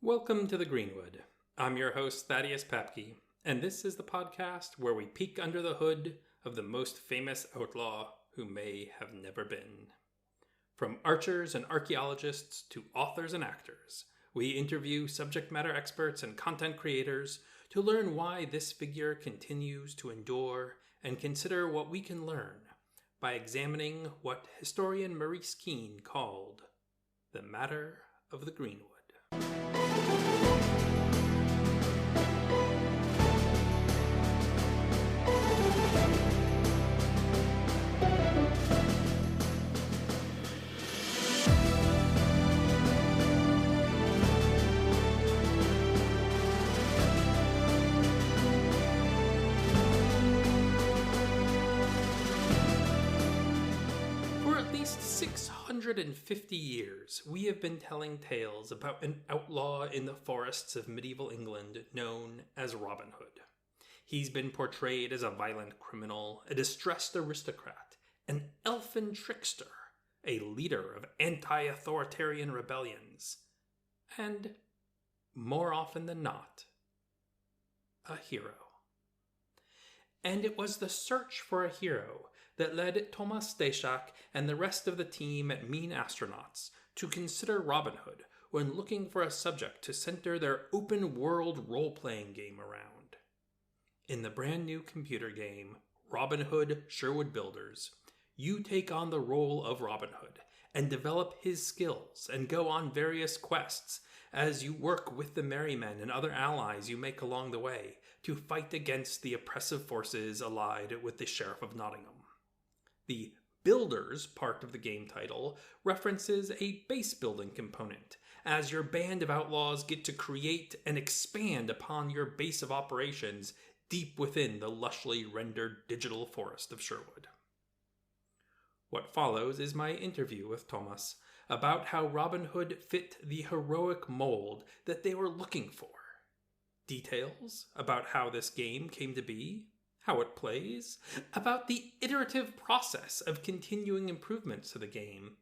Welcome to the Greenwood. I'm your host, Thaddeus Papke, and this is the podcast where we peek under the hood of the most famous outlaw who may have never been. From archers and archaeologists to authors and actors, we interview subject matter experts and content creators to learn why this figure continues to endure and consider what we can learn by examining what historian Maurice Keene called the matter of the Greenwood. For at least 650 years, we have been telling tales about an outlaw in the forests of medieval England known as Robin Hood. He's been portrayed as a violent criminal, a distressed aristocrat, an elfin trickster, a leader of anti-authoritarian rebellions, and, more often than not, a hero. And it was the search for a hero that led Tomasz Stajszczak and the rest of the team at Mean Astronauts to consider Robin Hood when looking for a subject to center their open-world role-playing game around. In the brand new computer game, Robin Hood, Sherwood Builders, you take on the role of Robin Hood and develop his skills and go on various quests as you work with the merry men and other allies you make along the way to fight against the oppressive forces allied with the Sheriff of Nottingham. The Builders part of the game title references a base building component, as your band of outlaws get to create and expand upon your base of operations deep within the lushly rendered digital forest of Sherwood. What follows is my interview with Tomasz about how Robin Hood fit the heroic mold that they were looking for. Details about how this game came to be, how it plays, about the iterative process of continuing improvements to the game,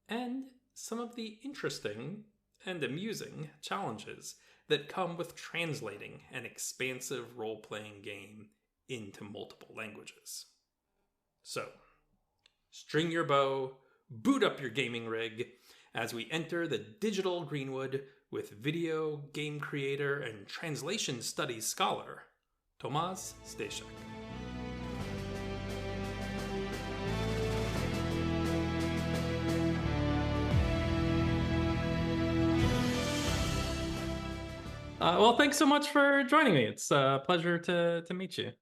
and some of the interesting and amusing challenges that come with translating an expansive role-playing game into multiple languages. So, string your bow, boot up your gaming rig, as we enter the digital Greenwood with video game creator and translation studies scholar, Tomasz Stajszczak. Well, thanks so much for joining me. It's a pleasure to meet you.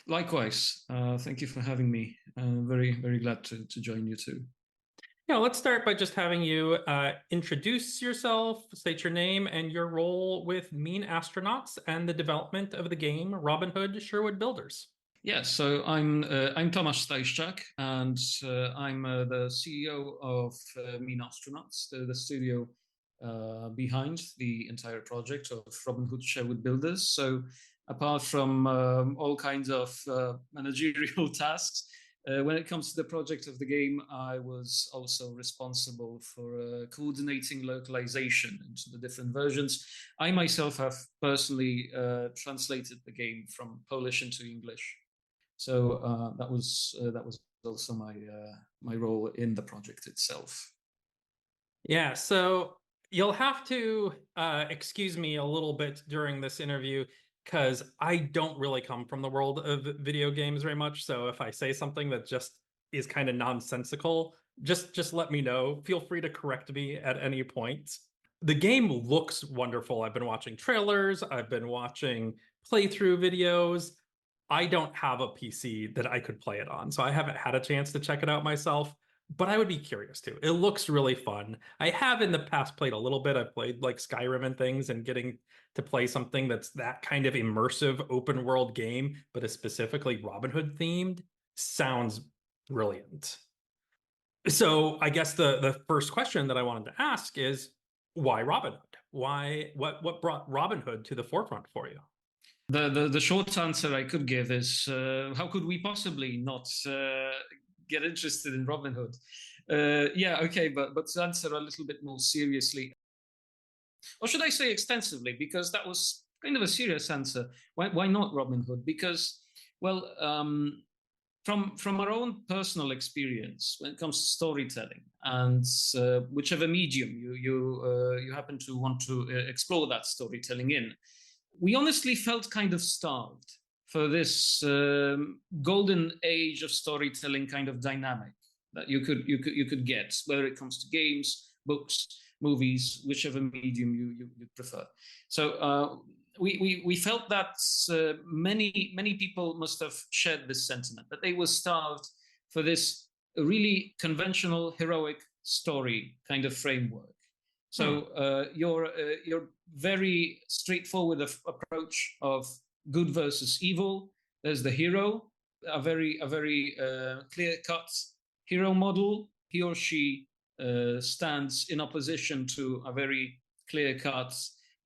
Likewise, thank you for having me. Very, very glad to join you too. Yeah, let's start by just having you introduce yourself, state your name and your role with Mean Astronauts and the development of the game Robin Hood Sherwood Builders. Yeah, so I'm Tomasz Stajszczak, and I'm the CEO of Mean Astronauts, the studio behind the entire project of Robin Hood Sherwood Builders. So apart from all kinds of managerial tasks, when it comes to the project of the game, I was also responsible for coordinating localization into the different versions. I myself have personally translated the game from Polish into English, so that was also my role in the project itself. Yeah, so you'll have to excuse me a little bit during this interview, because I don't really come from the world of video games very much. So if I say something that just is kind of nonsensical, just let me know. Feel free to correct me at any point. The game looks wonderful. I've been watching trailers. I've been watching playthrough videos. I don't have a PC that I could play it on, so I haven't had a chance to check it out myself. But I would be curious too. It looks really fun. I have in the past played a little bit. I've played like Skyrim and things, and getting to play something that's that kind of immersive open world game, but is specifically Robin Hood themed, sounds brilliant. So I guess the first question that I wanted to ask is, why Robin Hood? What brought Robin Hood to the forefront for you? The short answer I could give is, how could we possibly not get interested in Robin Hood? Yeah, okay, but to answer a little bit more seriously, or should I say extensively, because that was kind of a serious answer. Why not Robin Hood? Because, well, from our own personal experience when it comes to storytelling, and whichever medium you happen to want to explore that storytelling in, we honestly felt kind of starved for this golden age of storytelling kind of dynamic that you could get, whether it comes to games, books, movies, whichever medium you prefer. So we felt that many people must have shared this sentiment, that they were starved for this really conventional heroic story kind of framework. So your very straightforward approach of good versus evil. There's the hero, a very clear-cut hero model. He or she stands in opposition to a very clear-cut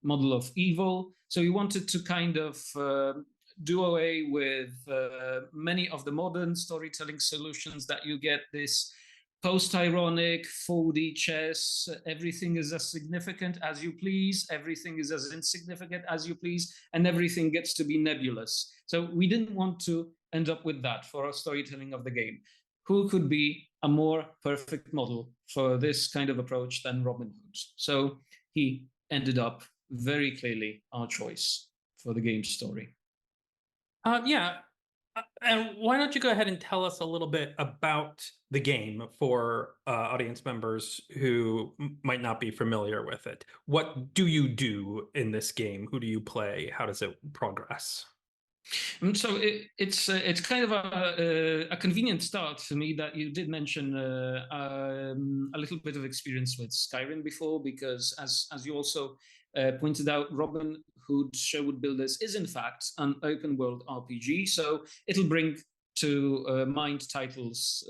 model of evil. So we wanted to kind of do away with many of the modern storytelling solutions that you get this post-ironic 4D chess, everything is as significant as you please, everything is as insignificant as you please, and everything gets to be nebulous. So we didn't want to end up with that for our storytelling of the game. Who could be a more perfect model for this kind of approach than Robin Hood? So he ended up very clearly our choice for the game story. And why don't you go ahead and tell us a little bit about the game for audience members who might not be familiar with it? What do you do in this game? Who do you play? How does it progress? So it's kind of a convenient start for me that you did mention a little bit of experience with Skyrim before, because as you also pointed out, Robin Hood Sherwood Builders is in fact an open world RPG. So it'll bring to mind titles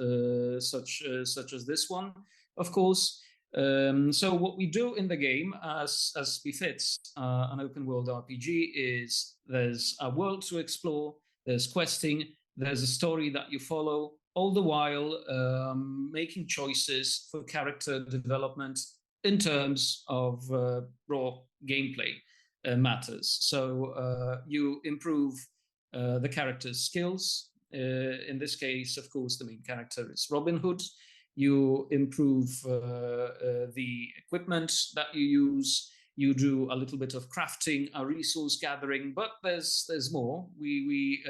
such as this one, of course. So what we do in the game, as befits an open world RPG, is there's a world to explore, there's questing, there's a story that you follow, all the while making choices for character development in terms of raw gameplay matters. So you improve the character's skills. In this case, of course, the main character is Robin Hood. You improve the equipment that you use. You do a little bit of crafting, a resource gathering, but there's more. We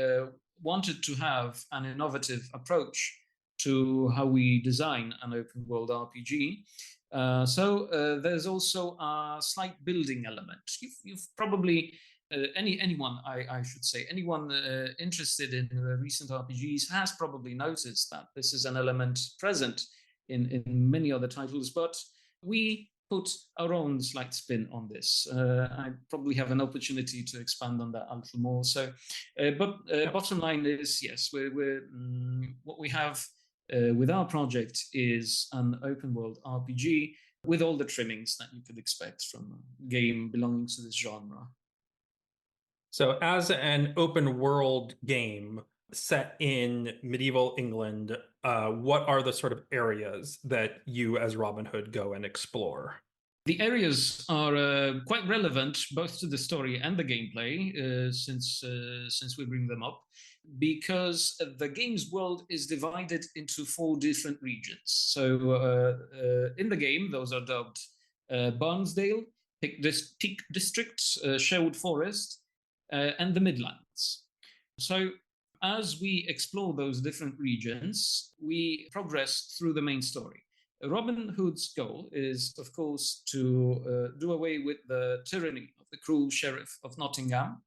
wanted to have an innovative approach to how we design an open world RPG. So there's also a slight building element. You've probably anyone interested in recent RPGs has probably noticed that this is an element present in many other titles, but we put our own slight spin on this. I probably have an opportunity to expand on that a little more. So, bottom line is, yes, we're what we have with our project is an open world RPG with all the trimmings that you could expect from a game belonging to this genre. So as an open world game set in medieval England, what are the sort of areas that you as Robin Hood go and explore? The areas are quite relevant both to the story and the gameplay, since we bring them up, because the game's world is divided into 4 different regions. So in the game, those are dubbed Barnesdale, Peak District, Sherwood Forest, and the Midlands. So as we explore those different regions, we progress through the main story. Robin Hood's goal is, of course, to do away with the tyranny of the cruel sheriff of Nottingham.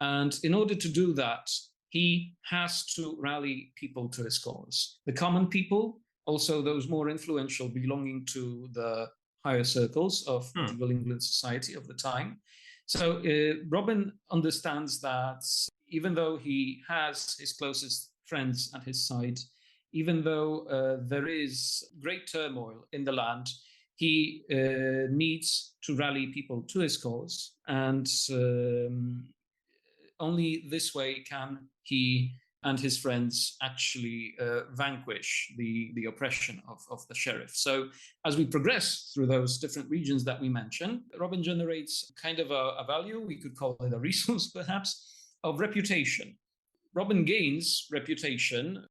And in order to do that, he has to rally people to his cause. The common people, also those more influential belonging to the higher circles of medieval England society of the time. So Robin understands that even though he has his closest friends at his side, even though there is great turmoil in the land, he needs to rally people to his cause. And only this way can he and his friends actually vanquish the oppression of the sheriff. So as we progress through those different regions that we mentioned, Robin generates kind of a value, we could call it a resource perhaps, of reputation. Robin gains reputation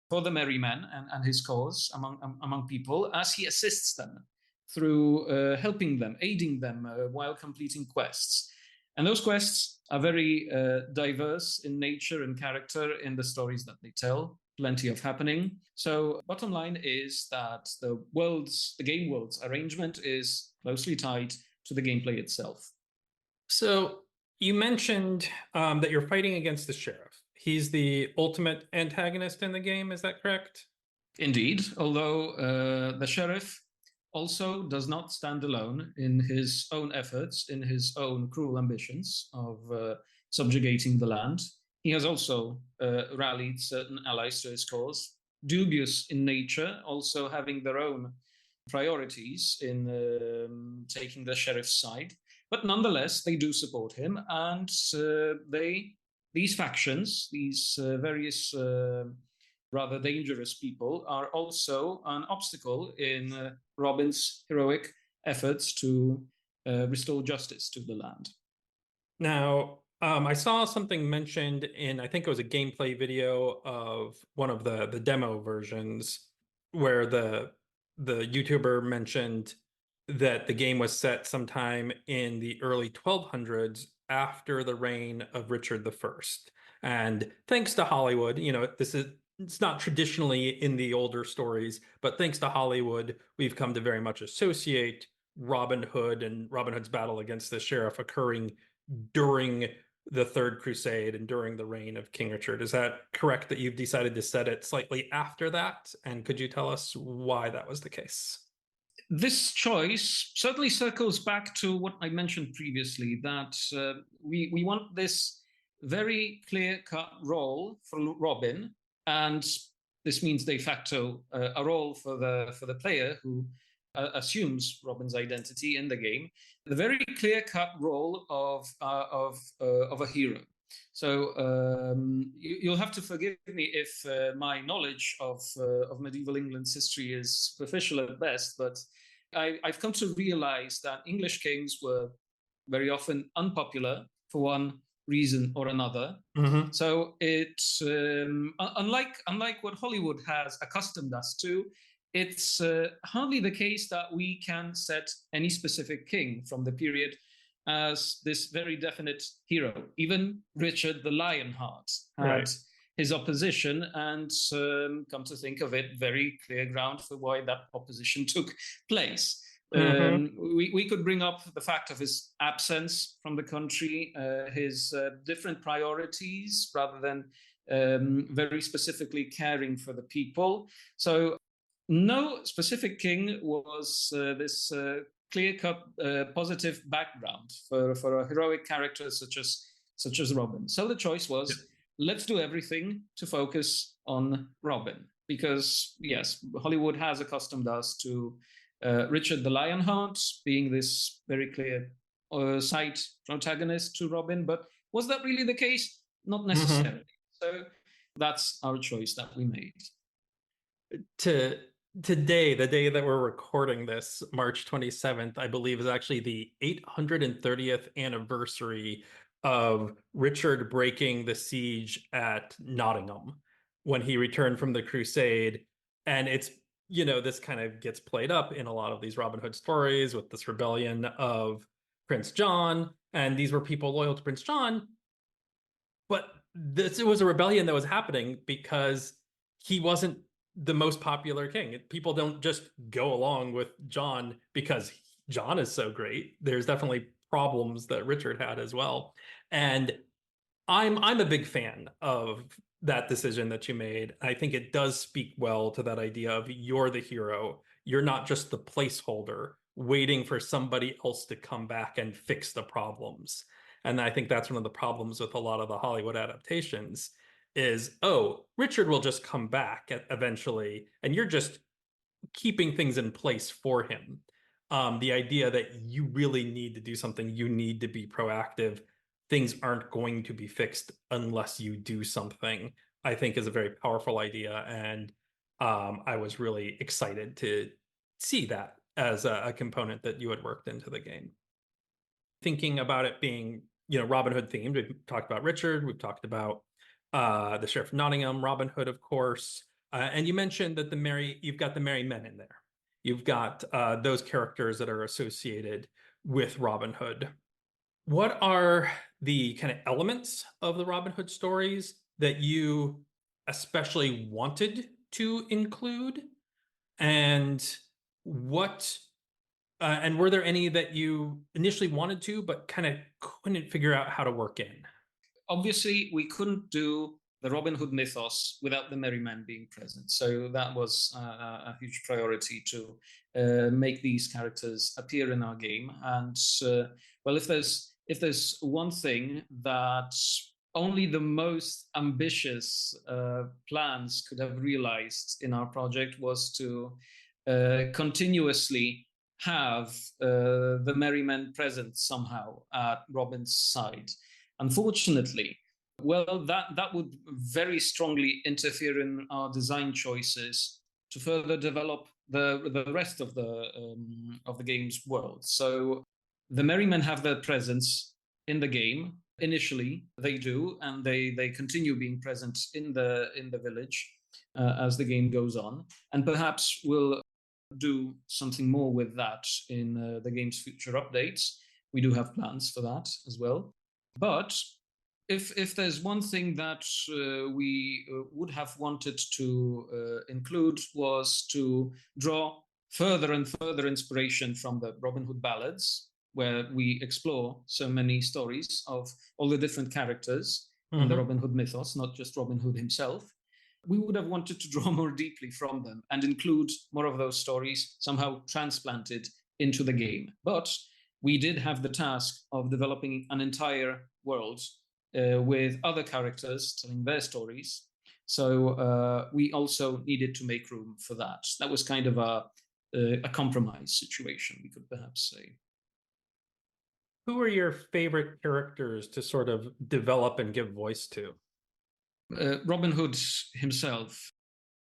for the merry man and his cause among people as he assists them through helping them, aiding them while completing quests. And those quests are very diverse in nature and character in the stories that they tell, plenty of happening. So bottom line is that the game world's arrangement is closely tied to the gameplay itself. So you mentioned that you're fighting against the sheriff. He's the ultimate antagonist in the game, is that correct? Indeed, although the sheriff also does not stand alone in his own efforts, in his own cruel ambitions of subjugating the land. He has also rallied certain allies to his cause, dubious in nature, also having their own priorities in taking the sheriff's side. But nonetheless, they do support him, and these factions, these various rather dangerous people, are also an obstacle in Robin's heroic efforts to restore justice to the land. Now, I saw something mentioned in, I think it was a gameplay video of one of the demo versions, where the YouTuber mentioned that the game was set sometime in the early 1200s after the reign of Richard I. And thanks to Hollywood, it's not traditionally in the older stories, but thanks to Hollywood, we've come to very much associate Robin Hood and Robin Hood's battle against the sheriff occurring during the Third Crusade and during the reign of King Richard. Is that correct, that you've decided to set it slightly after that? And could you tell us why that was the case? This choice certainly circles back to what I mentioned previously, that we want this very clear-cut role for Robin, and this means de facto a role for the player who assumes Robin's identity in the game, the very clear-cut role of a hero. So you'll have to forgive me if my knowledge of medieval England's history is superficial at best, but I've come to realize that English kings were very often unpopular for one reason or another. Mm-hmm. So it's unlike what Hollywood has accustomed us to, it's hardly the case that we can set any specific king from the period as this very definite hero. Even Richard the Lionheart had his opposition, and come to think of it, very clear ground for why that opposition took place. Mm-hmm. We could bring up the fact of his absence from the country, his different priorities, rather than very specifically caring for the people. So no specific king was this clear-cut positive background for a heroic character such as Robin. So the choice was, let's do everything to focus on Robin, because yes, Hollywood has accustomed us to Richard the Lionheart being this very clear side protagonist to Robin, but was that really the case? Not necessarily. Mm-hmm. So that's our choice that we made. Today, the day that we're recording this, March 27th, I believe, is actually the 830th anniversary of Richard breaking the siege at Nottingham when he returned from the Crusade. And it's, this kind of gets played up in a lot of these Robin Hood stories with this rebellion of Prince John. And these were people loyal to Prince John. But it was a rebellion that was happening because he wasn't the most popular king. People don't just go along with John because John is so great. There's definitely problems that Richard had as well. And I'm a big fan of that decision that you made. I think it does speak well to that idea of you're the hero. You're not just the placeholder waiting for somebody else to come back and fix the problems. And I think that's one of the problems with a lot of the Hollywood adaptations is, Richard will just come back eventually, and you're just keeping things in place for him. The idea that you really need to do something, you need to be proactive. Things aren't going to be fixed unless you do something. I think is a very powerful idea. And I was really excited to see that as a component that you had worked into the game. Thinking about it being, Robin Hood themed, we've talked about Richard, we've talked about the Sheriff of Nottingham, Robin Hood, of course. And you mentioned that you've got the merry men in there. You've got those characters that are associated with Robin Hood. What are the kind of elements of the Robin Hood stories that you especially wanted to include? And what and were there any that you initially wanted to, but kind of couldn't figure out how to work in? Obviously, we couldn't do the Robin Hood mythos without the merry men being present. So that was a huge priority to make these characters appear in our game. And well, if there's one thing that only the most ambitious plans could have realized in our project, was to continuously have the merry men present somehow at Robin's side. Unfortunately, well, that would very strongly interfere in our design choices to further develop the rest of the game's world. So the merry men have their presence in the game. Initially, they do, and they continue being present in the village as the game goes on, and perhaps we'll do something more with that in the game's future updates. We do have plans for that as well. But if there's one thing that we would have wanted to include, was to draw further and further inspiration from the Robin Hood ballads, where we explore so many stories of all the different characters in the Robin Hood mythos, not just Robin Hood himself. We would have wanted to draw more deeply from them and include more of those stories somehow transplanted into the game. But we did have the task of developing an entire world with other characters telling their stories. So we also needed to make room for that. That was kind of a compromise situation, we could perhaps say. Who are your favorite characters to sort of develop and give voice to? Robin Hood himself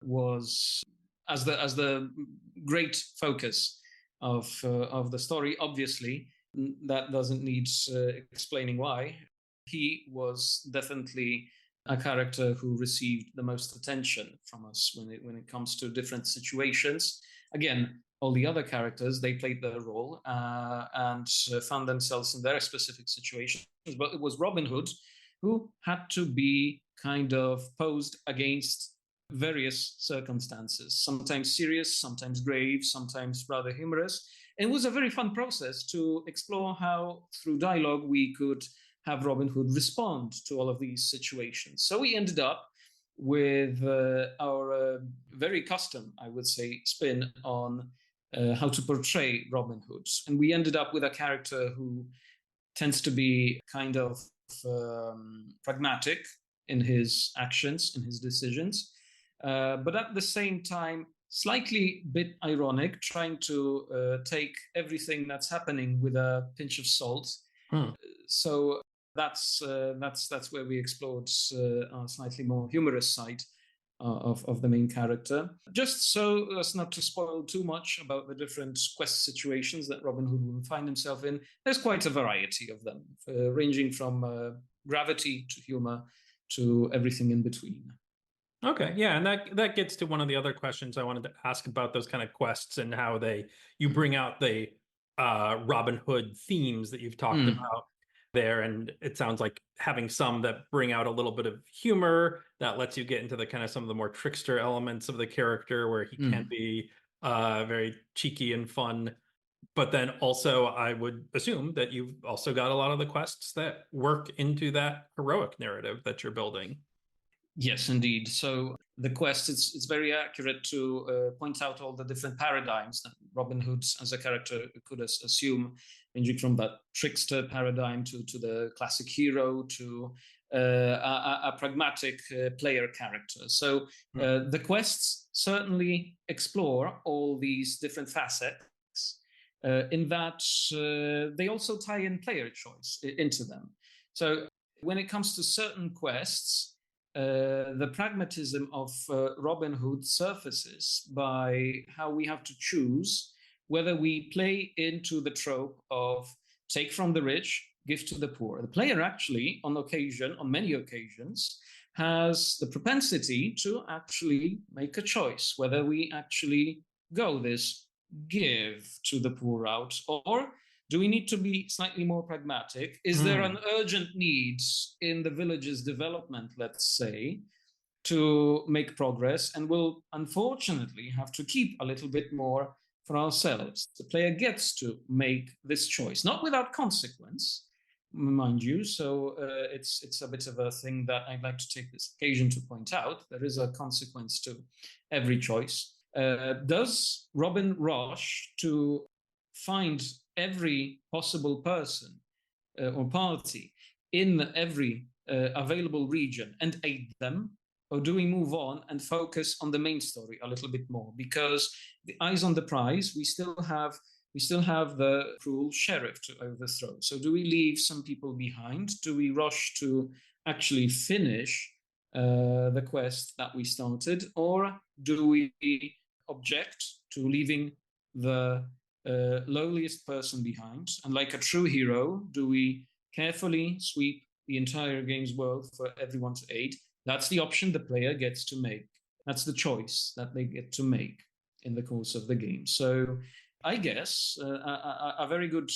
was as the great focus of the story. Obviously, that doesn't need explaining why. He was definitely a character who received the most attention from us when it comes to different situations. Again, all the other characters, they played their role and found themselves in their specific situations. But it was Robin Hood who had to be kind of posed against various circumstances, sometimes serious, sometimes grave, sometimes rather humorous. And it was a very fun process to explore how, through dialogue, we could have Robin Hood respond to all of these situations. So we ended up with our very custom, I would say, spin on how to portray Robin Hood. And we ended up with a character who tends to be kind of pragmatic in his actions, in his decisions, but at the same time, slightly bit ironic, trying to take everything that's happening with a pinch of salt. So that's where we explored a slightly more humorous side of the main character. Just so as not to spoil too much about the different quest situations that Robin Hood will find himself in, there's quite a variety of them, ranging from gravity to humor to everything in between. Okay, yeah, and that gets to one of the other questions I wanted to ask about those kind of quests and how you bring out the Robin Hood themes that you've talked about there. And it sounds like having some that bring out a little bit of humor that lets you get into the kind of some of the more trickster elements of the character, where he can be very cheeky and fun. But then also, I would assume that you've also got a lot of the quests that work into that heroic narrative that you're building. Yes, indeed. So the quest, it's very accurate to point out all the different paradigms that Robin Hood as a character could assume, ranging from that trickster paradigm to the classic hero to a pragmatic player character. So the quests certainly explore all these different facets in that they also tie in player choice into them. So when it comes to certain quests, the pragmatism of Robin Hood surfaces by how we have to choose whether we play into the trope of take from the rich, give to the poor. The player actually, on many occasions, has the propensity to actually make a choice whether we actually go this give to the poor route, or do we need to be slightly more pragmatic? Is there an urgent need in the village's development, let's say, to make progress? And we'll unfortunately have to keep a little bit more for ourselves. The player gets to make this choice, not without consequence, mind you. So it's a bit of a thing that I'd like to take this occasion to point out. There is a consequence to every choice. Does Robin rush to find every possible person or party in every available region and aid them? Or do we move on and focus on the main story a little bit more? Because the eyes on the prize, we still have the cruel sheriff to overthrow. So do we leave some people behind? Do we rush to actually finish the quest that we started? Or do we object to leaving the lowliest person behind? And like a true hero, do we carefully sweep the entire game's world for everyone to aid? That's the option the player gets to make. That's the choice that they get to make in the course of the game. So I guess a very good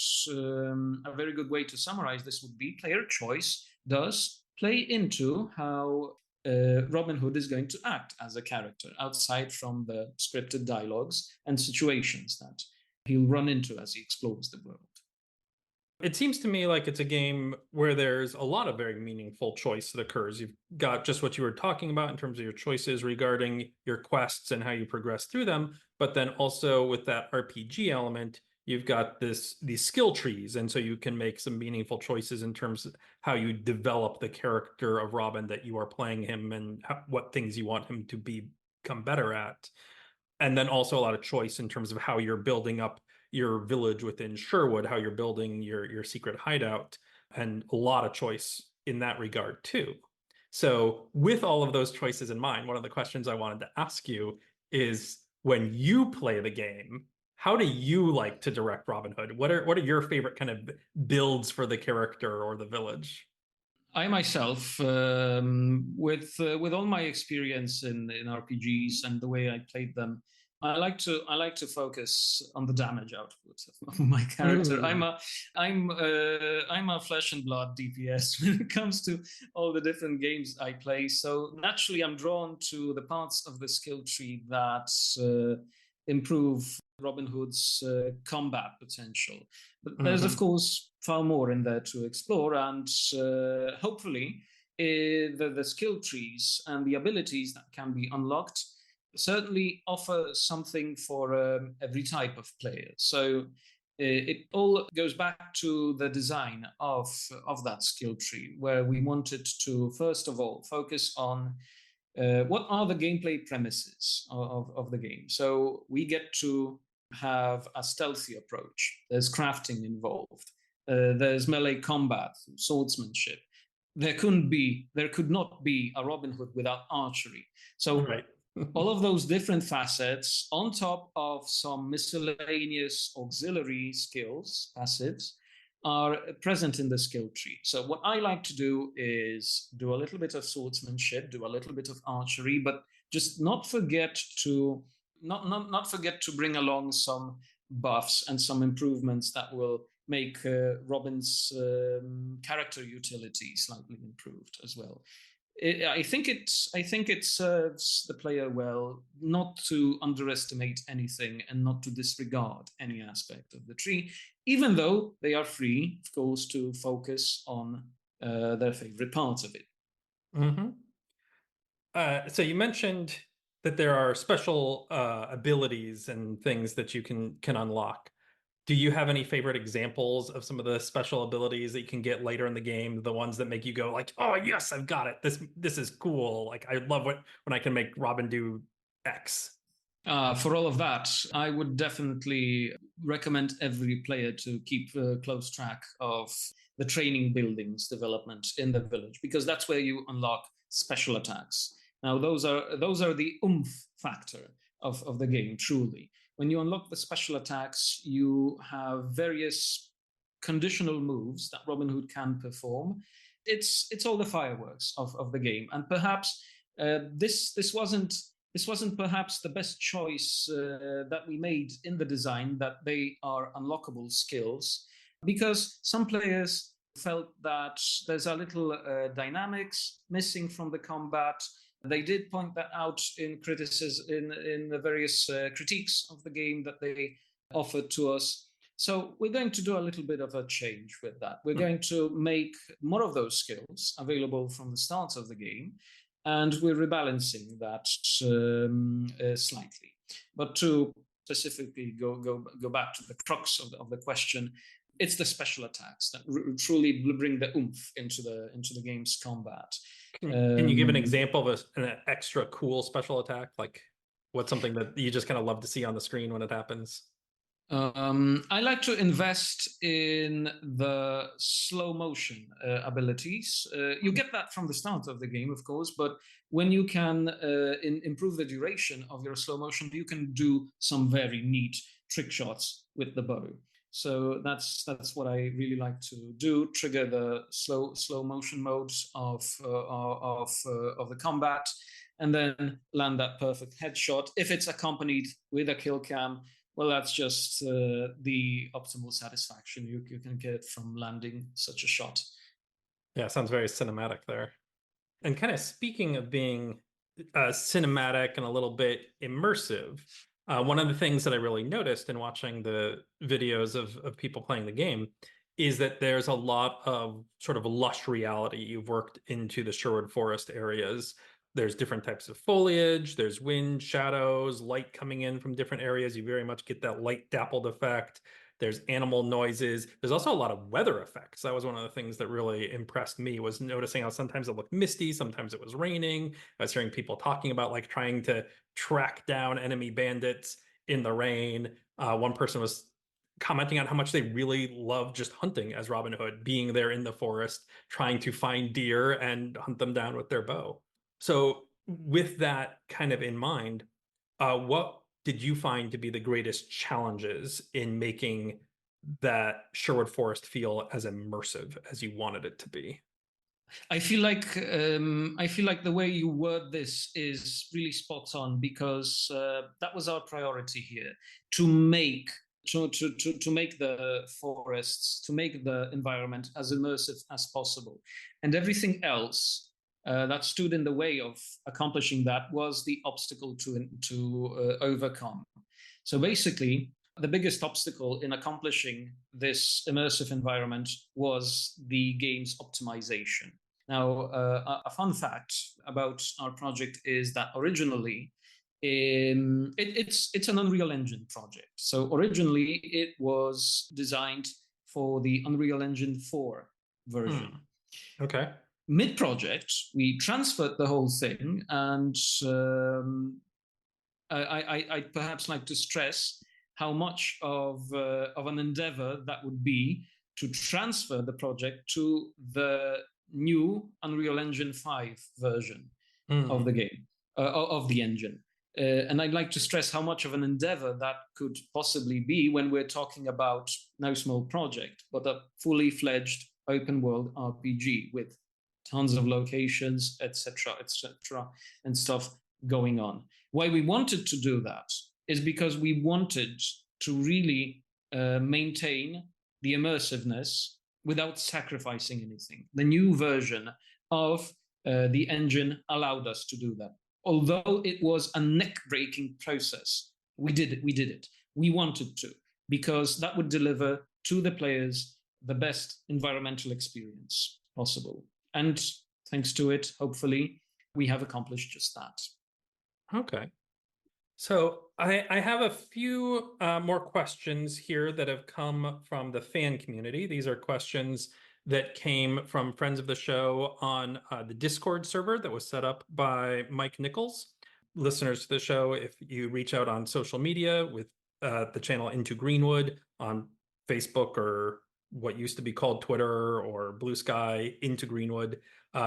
way to summarize this would be player choice does play into how Robin Hood is going to act as a character, outside from the scripted dialogues and situations that he'll run into as he explores the world. It seems to me like it's a game where there's a lot of very meaningful choice that occurs. You've got just what you were talking about in terms of your choices regarding your quests and how you progress through them, but then also with that RPG element, you've got these skill trees, and so you can make some meaningful choices in terms of how you develop the character of Robin that you are playing him and what things you want him to become better at. And then also a lot of choice in terms of how you're building up your village within Sherwood, how you're building your secret hideout, and a lot of choice in that regard too. So with all of those choices in mind, one of the questions I wanted to ask you is, when you play the game, how do you like to direct Robin Hood? What are your favorite kind of builds for the character or the village? I myself, with all my experience in RPGs and the way I played them, I like to focus on the damage output of my character. I'm a flesh and blood DPS when it comes to all the different games I play. So naturally, I'm drawn to the parts of the skill tree that improve Robin Hood's combat potential. But there's of course far more in there to explore, and hopefully, the skill trees and the abilities that can be unlocked certainly offer something for every type of player. So it all goes back to the design of that skill tree, where we wanted to, first of all, focus on what are the gameplay premises of the game. So we get to have a stealthy approach. There's crafting involved. There's melee combat, swordsmanship. There could not be a Robin Hood without archery. So right. all of those different facets, on top of some miscellaneous auxiliary skills, passives, are present in the skill tree. So what I like to do is do a little bit of swordsmanship, do a little bit of archery, but just not forget to bring along some buffs and some improvements that will make Robin's character utility slightly improved as well. I think it serves the player well not to underestimate anything and not to disregard any aspect of the tree, even though they are free, of course, to focus on their favorite parts of it. Mm-hmm. So you mentioned that there are special abilities and things that you can unlock. Do you have any favorite examples of some of the special abilities that you can get later in the game? The ones that make you go like, "Oh yes, I've got it. This is cool. Like I love when I can make Robin do X." For all of that, I would definitely recommend every player to keep close track of the training buildings development in the village, because that's where you unlock special attacks. Now, those are the oomph factor of the game, truly. When you unlock the special attacks, you have various conditional moves that Robin Hood can perform. It's all the fireworks of the game. And perhaps this wasn't perhaps the best choice that we made in the design, that they are unlockable skills, because some players felt that there's a little dynamics missing from the combat. They did point that out in criticism, in the various critiques of the game that they offered to us. So we're going to do a little bit of a change with that. We're going to make more of those skills available from the start of the game, and we're rebalancing that slightly. But to specifically go back to the crux of the question, it's the special attacks that truly bring the oomph into the game's combat. Can you give an example of an extra cool special attack? Like, what's something that you just kind of love to see on the screen when it happens? I like to invest in the slow motion abilities. You get that from the start of the game, of course, but when you can improve the duration of your slow motion, you can do some very neat trick shots with the bow. So that's what I really like to do: trigger the slow motion modes of the combat, and then land that perfect headshot. If it's accompanied with a kill cam, well, that's just the optimal satisfaction you can get from landing such a shot. Yeah, sounds very cinematic there. And kind of speaking of being cinematic and a little bit immersive, one of the things that I really noticed in watching the videos of people playing the game is that there's a lot of sort of lush reality you've worked into the Sherwood Forest areas. There's different types of foliage, there's wind, shadows, light coming in from different areas. You very much get that light dappled effect. There's animal noises. There's also a lot of weather effects. That was one of the things that really impressed me, was noticing how sometimes it looked misty, sometimes it was raining. I was hearing people talking about like trying to track down enemy bandits in the rain. One person was commenting on how much they really love just hunting as Robin Hood, being there in the forest, trying to find deer and hunt them down with their bow. So with that kind of in mind, what did you find to be the greatest challenges in making that Sherwood Forest feel as immersive as you wanted it to be? I feel like the way you word this is really spot on, because that was our priority here: to make the forests, to make the environment as immersive as possible, and everything else that stood in the way of accomplishing that was the obstacle to overcome. So basically, the biggest obstacle in accomplishing this immersive environment was the game's optimization. Now, a fun fact about our project is that originally, it's an Unreal Engine project. So originally, it was designed for the Unreal Engine 4 version. Okay. Mid-project, we transferred the whole thing, and I'd perhaps like to stress how much of an endeavor that would be to transfer the project to the new Unreal Engine 5 version of the game, of the engine. And I'd like to stress how much of an endeavor that could possibly be when we're talking about no small project, but a fully fledged open world RPG with tons of locations, etc., and stuff going on. Why we wanted to do that is because we wanted to really maintain the immersiveness without sacrificing anything. The new version of the engine allowed us to do that. Although it was a neck-breaking process, we did it. We wanted to, because that would deliver to the players the best environmental experience possible. And thanks to it, hopefully, we have accomplished just that. Okay. So I have a few more questions here that have come from the fan community. These are questions that came from friends of the show on the Discord server that was set up by Mike Nichols. Listeners to the show, if you reach out on social media with the channel Into Greenwood on Facebook or what used to be called Twitter or Blue Sky, Into Greenwood.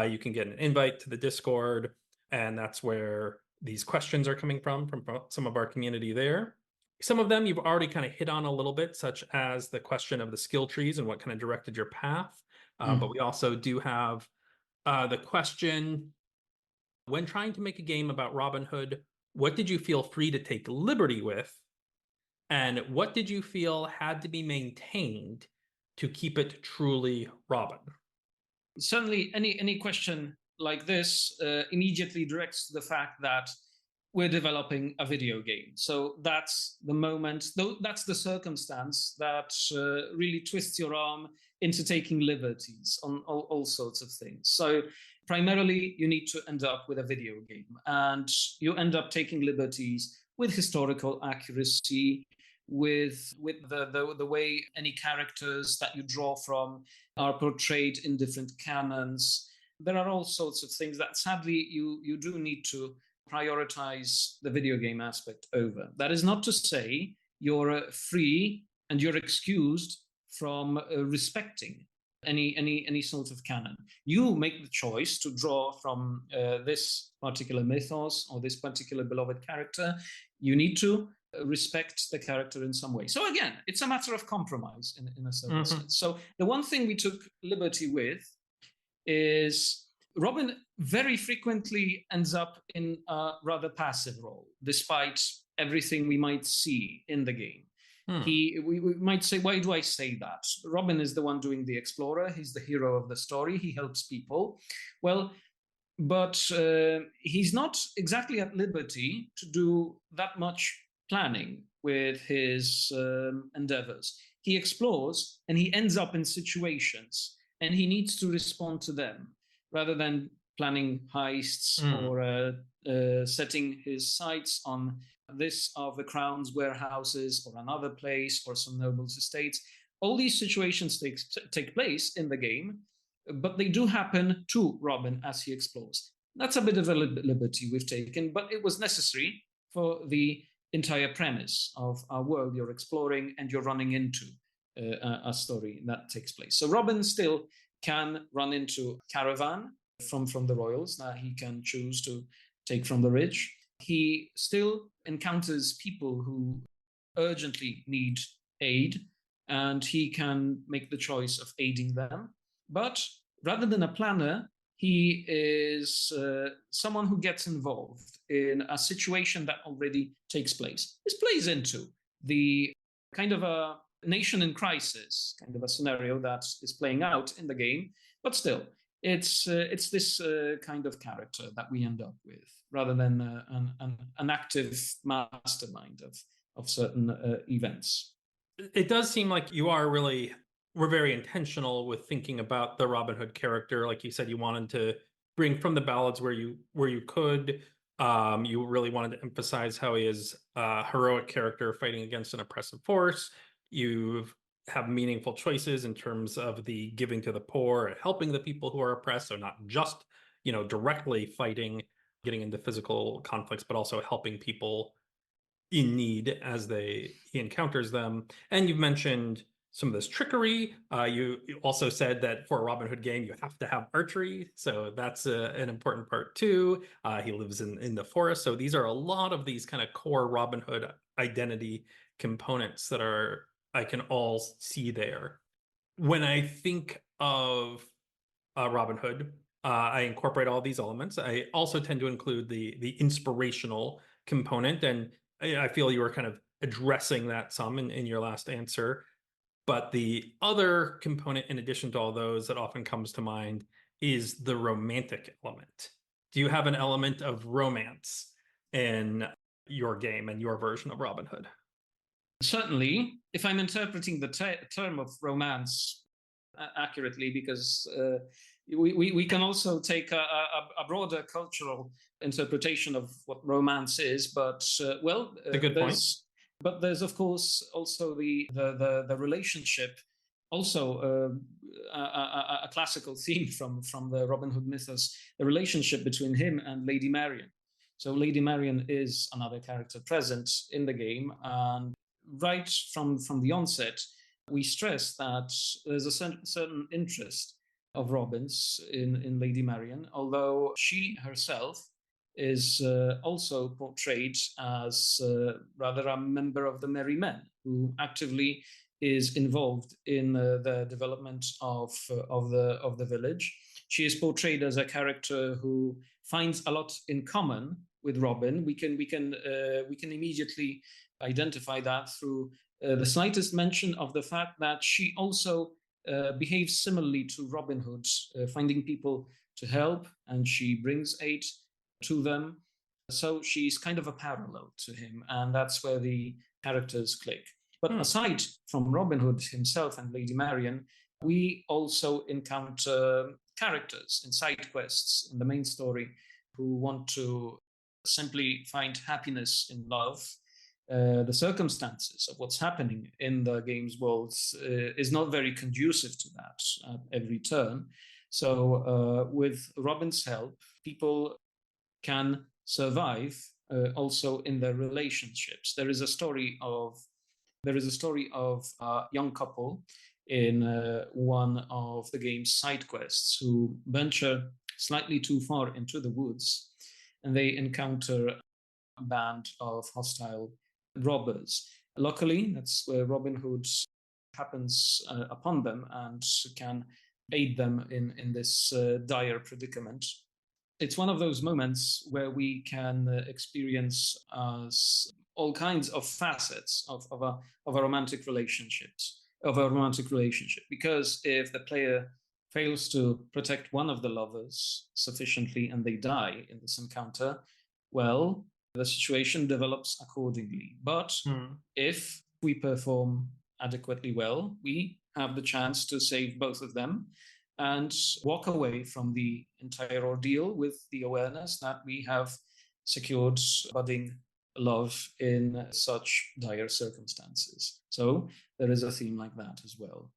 You can get an invite to the Discord, and that's where these questions are coming from some of our community there. Some of them you've already kind of hit on a little bit, such as the question of the skill trees and what kind of directed your path. But we also do have the question, when trying to make a game about Robin Hood, what did you feel free to take liberty with? And what did you feel had to be maintained to keep it truly Robin? Certainly, any question like this immediately directs to the fact that we're developing a video game. So that's the moment, that's the circumstance that really twists your arm into taking liberties on all sorts of things. So primarily, you need to end up with a video game, and you end up taking liberties with historical accuracy, with the way any characters that you draw from are portrayed in different canons. There are all sorts of things that sadly you do need to prioritize the video game aspect over. That is not to say you're free and you're excused from respecting any sort of canon. You make the choice to draw from this particular mythos or this particular beloved character. You need to respect the character in some way. So again, it's a matter of compromise in a certain sense. So the one thing we took liberty with is Robin very frequently ends up in a rather passive role, despite everything we might see in the game. We might say, why do I say that? Robin is the one doing the explorer. He's the hero of the story. He helps people. Well, but he's not exactly at liberty to do that much planning with his endeavors. He explores and he ends up in situations and he needs to respond to them rather than planning heists or setting his sights on this of the crown's warehouses or another place or some noble's estates. All these situations take place in the game, but they do happen to Robin as he explores. That's a bit of a liberty we've taken, but it was necessary for the entire premise of our world you're exploring and you're running into a story that takes place. So Robin still can run into a caravan from the royals that he can choose to take from the rich. He still encounters people who urgently need aid, and he can make the choice of aiding them. But rather than a planner, he is someone who gets involved in a situation that already takes place. This plays into the kind of a nation in crisis, kind of a scenario that is playing out in the game, but still, it's this kind of character that we end up with, rather than an active mastermind of certain events. It does seem like we're very intentional with thinking about the Robin Hood character. Like you said, you wanted to bring from the ballads where you could. You really wanted to emphasize how he is a heroic character fighting against an oppressive force. You have meaningful choices in terms of the giving to the poor and helping the people who are oppressed. So not just, directly fighting, getting into physical conflicts, but also helping people in need as he encounters them. And you've mentioned some of this trickery. You also said that for a Robin Hood game, you have to have archery. So that's an important part too. He lives in the forest. So these are a lot of these kind of core Robin Hood identity components that I can all see there. When I think of Robin Hood, I incorporate all these elements. I also tend to include the inspirational component, and I feel you were kind of addressing that some in your last answer. But the other component, in addition to all those, that often comes to mind is the romantic element. Do you have an element of romance in your game and your version of Robin Hood? Certainly, if I'm interpreting the term of romance accurately, because we can also take a broader cultural interpretation of what romance is, but a good point. But there's of course also the relationship, also a classical theme from the Robin Hood mythos, the relationship between him and Lady Marian. So Lady Marian is another character present in the game, and right from the onset, we stress that there's a certain interest of Robin's in Lady Marian, although she herself is also portrayed as rather a member of the Merry Men, who actively is involved in the development of the village. She is portrayed as a character who finds a lot in common with Robin. We can immediately identify that through the slightest mention of the fact that she also behaves similarly to Robin Hood, finding people to help, and she brings aid to them. So she's kind of a parallel to him, and that's where the characters click. But aside from Robin Hood himself and Lady Marian, we also encounter characters in side quests in the main story who want to simply find happiness in love. The circumstances of what's happening in the game's world is not very conducive to that at every turn. So with Robin's help, people can survive also in their relationships. There is a story of a young couple in one of the game's side quests who venture slightly too far into the woods, and they encounter a band of hostile robbers. Luckily, that's where Robin Hood happens upon them and can aid them in this dire predicament. It's one of those moments where we can experience all kinds of facets of a romantic relationship. Because if the player fails to protect one of the lovers sufficiently and they die in this encounter, well, the situation develops accordingly. But if we perform adequately well, we have the chance to save both of them and walk away from the entire ordeal with the awareness that we have secured budding love in such dire circumstances. So there is a theme like that as well.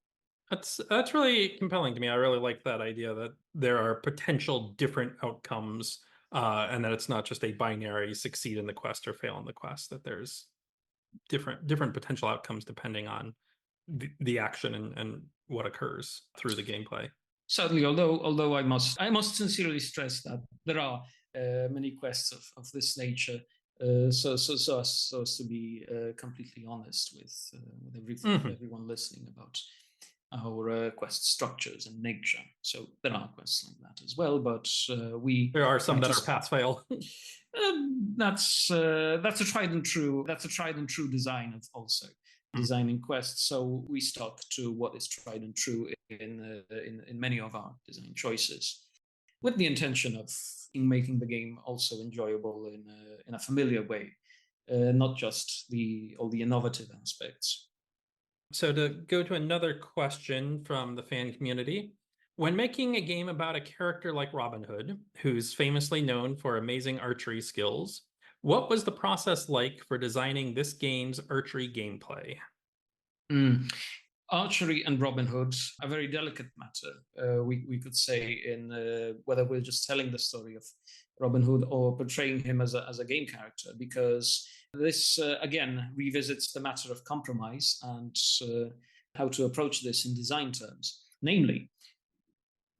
That's really compelling to me. I really like that idea that there are potential different outcomes, and that it's not just a binary succeed in the quest or fail in the quest, that there's different potential outcomes depending on the action and what occurs through the gameplay. Certainly, although I must sincerely stress that there are many quests of this nature, so as to be completely honest with everyone listening about our quest structures and nature. So there are quests like that as well, but there are some that are pass fail. That's a tried and true design of also designing quests. So we stuck to what is tried and true in many of our design choices, with the intention of making the game also enjoyable in a familiar way, not just all the innovative aspects. So to go to another question from the fan community, when making a game about a character like Robin Hood, who's famously known for amazing archery skills, what was the process like for designing this game's archery gameplay? Archery and Robin Hood, a very delicate matter, we could say, in whether we're just telling the story of Robin Hood or portraying him as a game character, because this, again, revisits the matter of compromise and how to approach this in design terms. Namely,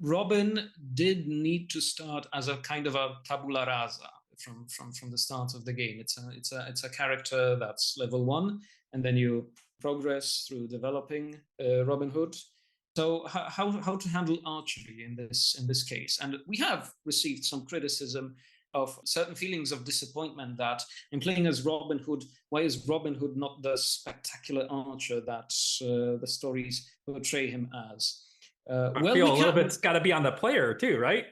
Robin did need to start as a kind of a tabula rasa from the start of the game. It's a character that's level 1, and then you progress through developing Robin Hood. So how to handle archery in this case? And we have received some criticism of certain feelings of disappointment that in playing as Robin Hood, why is Robin Hood not the spectacular archer that the stories portray him as? I feel a little bit's got to be on the player too, right?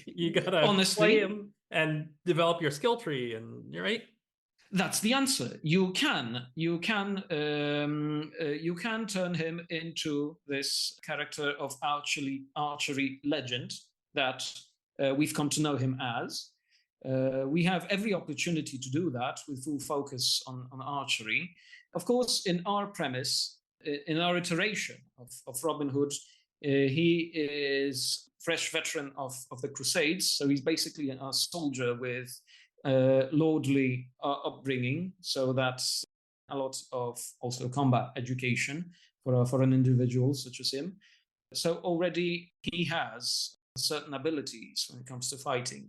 You got to play him and develop your skill tree, and you're right. That's the answer. You can turn him into this character of archery legend that we've come to know him as. We have every opportunity to do that with full focus on archery. Of course, in our premise, in our iteration of Robin Hood, he is fresh veteran of the Crusades, so he's basically a soldier with lordly upbringing, so that's a lot of also combat education for an individual such as him. So already he has certain abilities when it comes to fighting,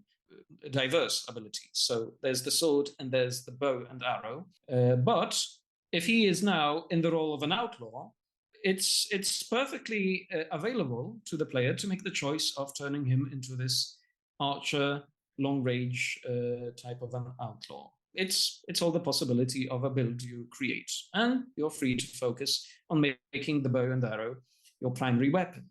diverse abilities. So there's the sword and there's the bow and arrow. But if he is now in the role of an outlaw, it's perfectly available to the player to make the choice of turning him into this archer, long range type of an outlaw. It's all the possibility of a build you create, and you're free to focus on making the bow and arrow your primary weapon.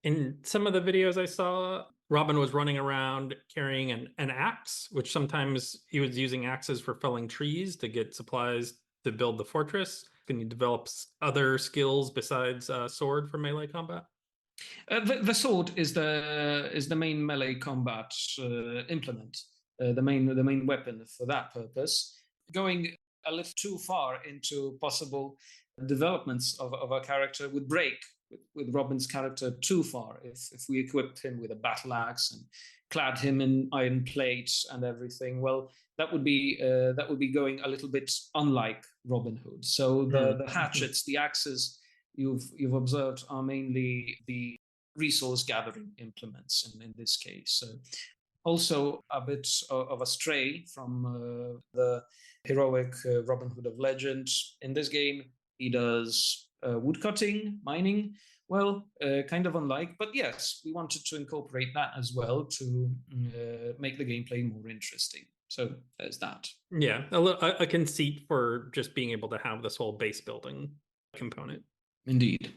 In some of the videos I saw, Robin was running around carrying an axe, which sometimes he was using axes for felling trees to get supplies to build the fortress. Can you develop other skills besides sword for melee combat? The sword is the main melee combat implement, the main weapon for that purpose. Going a little too far into possible developments of a character would break with Robin's character too far if we equipped him with a battle axe and clad him in iron plates and everything. Well, that would be going a little bit unlike Robin Hood. So the hatchets, the axes you've observed are mainly the resource gathering implements in this case. So also a bit of a stray from the heroic Robin Hood of legend. In this game, he does woodcutting, mining. Well, kind of unlike, but yes, we wanted to incorporate that as well to make the gameplay more interesting. So there's that. Yeah, a conceit for just being able to have this whole base building component. Indeed.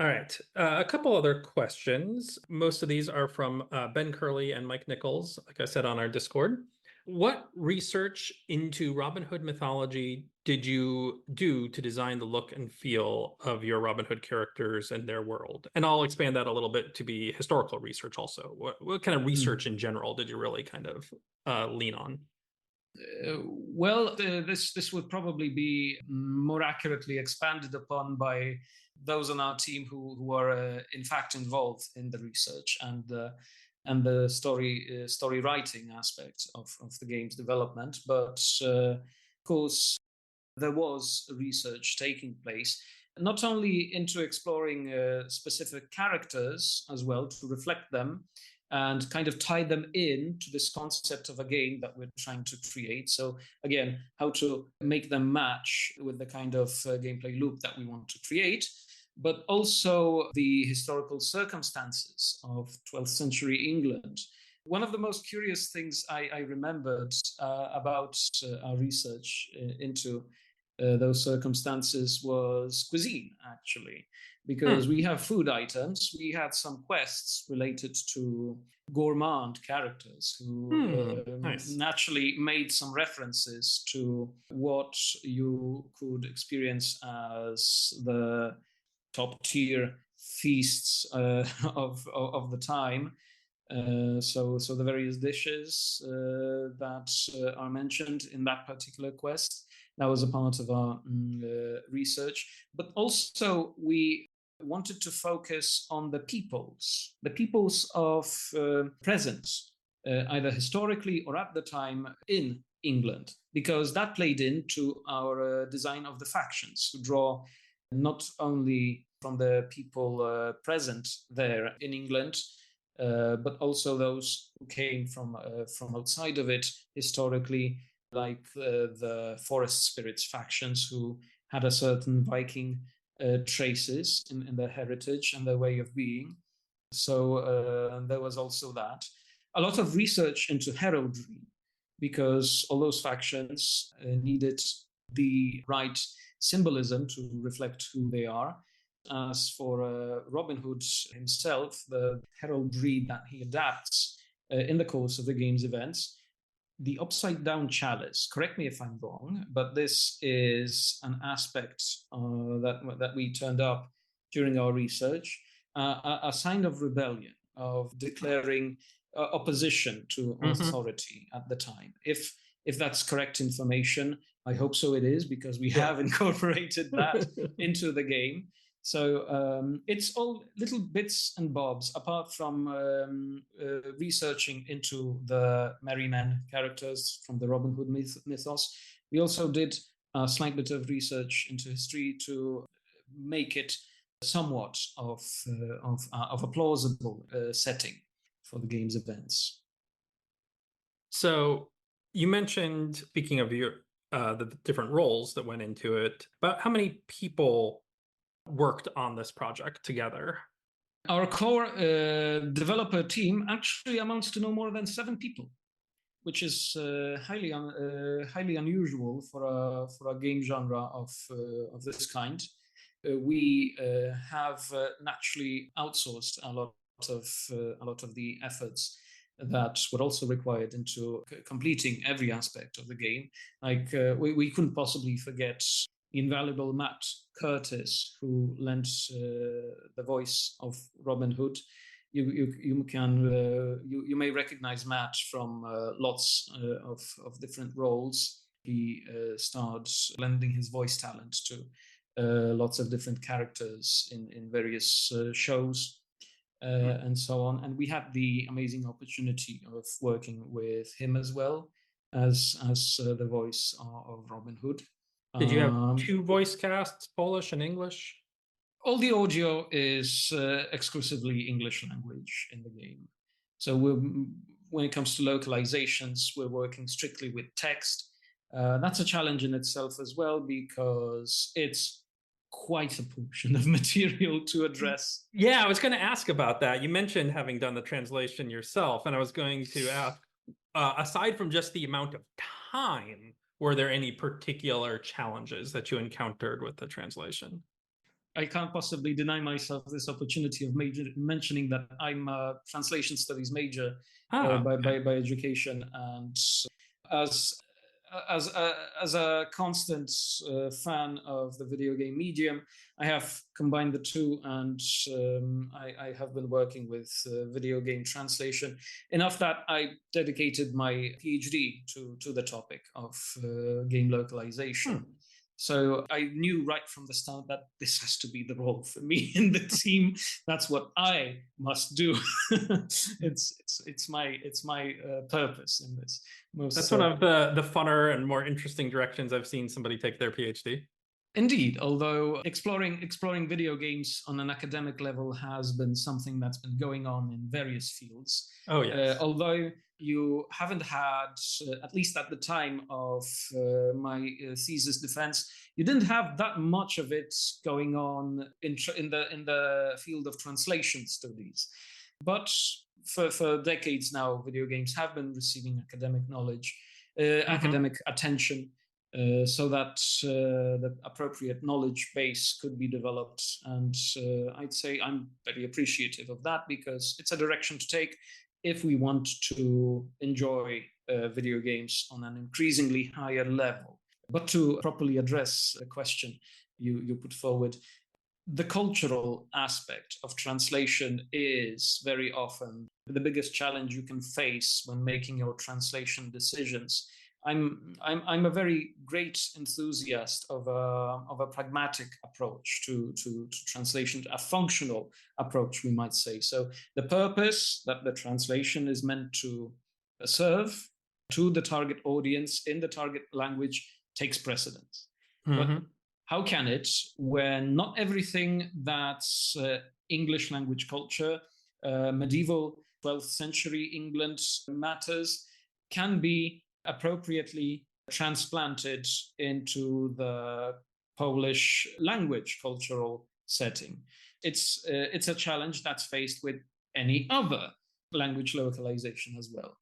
All right, a couple other questions. Most of these are from Ben Curley and Mike Nichols, like I said, on our Discord. What research into Robin Hood mythology did you do to design the look and feel of your Robin Hood characters and their world? And I'll expand that a little bit to be historical research also. What kind of research in general did you really kind of lean on? Well, this would probably be more accurately expanded upon by those on our team who are in fact involved in the research and the story writing aspect of the game's development. But of course, there was research taking place, not only into exploring specific characters as well to reflect them and kind of tie them in to this concept of a game that we're trying to create. So again, how to make them match with the kind of gameplay loop that we want to create, but also the historical circumstances of 12th century England. One of the most curious things I remembered about our research into those circumstances was cuisine, actually, because we have food items. We had some quests related to gourmand characters who naturally made some references to what you could experience as the top tier feasts of the time. So the various dishes that are mentioned in that particular quest, that was a part of our research. But also we wanted to focus on the peoples of presence, either historically or at the time in England, because that played into our design of the factions, to draw not only from the people present there in England, but also those who came from outside of it historically, like the Forest Spirits factions, who had a certain Viking traces in their heritage and their way of being. So there was also that. A lot of research into heraldry, because all those factions needed the right symbolism to reflect who they are. As for Robin Hood himself, the heraldry that he adapts in the course of the game's events, the upside-down chalice, correct me if I'm wrong, but this is an aspect that we turned up during our research, a sign of rebellion, of declaring opposition to authority at the time. If that's correct information, I hope so it is, because we have incorporated that into the game. So it's all little bits and bobs, apart from researching into the merry men characters from the Robin Hood mythos. We also did a slight bit of research into history to make it somewhat of a plausible setting for the game's events. So you mentioned, speaking of your the different roles that went into it, about how many people worked on this project together? Our core developer team actually amounts to no more than 7 people, which is highly unusual for a game genre of this kind. We have naturally outsourced a lot of the efforts that were also required into completing every aspect of the game. Like we couldn't possibly forget the invaluable Matt Curtis, who lent the voice of Robin Hood. You may recognize Matt from lots of different roles. He started lending his voice talent to lots of different characters in various shows and so on. And we had the amazing opportunity of working with him as well as the voice of Robin Hood. Did you have 2 voice casts, Polish and English? All the audio is exclusively English language in the game. So when it comes to localizations, we're working strictly with text. That's a challenge in itself as well, because it's quite a portion of material to address. Yeah, I was going to ask about that. You mentioned having done the translation yourself, and I was going to ask, aside from just the amount of time, were there any particular challenges that you encountered with the translation? I can't possibly deny myself this opportunity of mentioning that I'm a translation studies major by education, and as a constant fan of the video game medium, I have combined the two, and I have been working with video game translation enough that I dedicated my PhD to the topic of game localization. So I knew right from the start that this has to be the role for me in the team. That's what I must do. it's my purpose in this. That's one of the funner and more interesting directions I've seen somebody take their PhD. Indeed, although exploring video games on an academic level has been something that's been going on in various fields. Oh, yes. Although you haven't had, at least at the time of my thesis defense, you didn't have that much of it going on in the field of translation studies. But for decades now, video games have been receiving academic knowledge, academic attention, so that the appropriate knowledge base could be developed. And I'd say I'm very appreciative of that, because it's a direction to take if we want to enjoy video games on an increasingly higher level. But to properly address the question you put forward, the cultural aspect of translation is very often the biggest challenge you can face when making your translation decisions. I'm a very great enthusiast of a pragmatic approach to translation, a functional approach, we might say. So the purpose that the translation is meant to serve to the target audience in the target language takes precedence. But how can it, when not everything that's English language culture, medieval 12th century England matters, can be appropriately transplanted into the Polish language cultural setting? It's a challenge that's faced with any other language localization as well.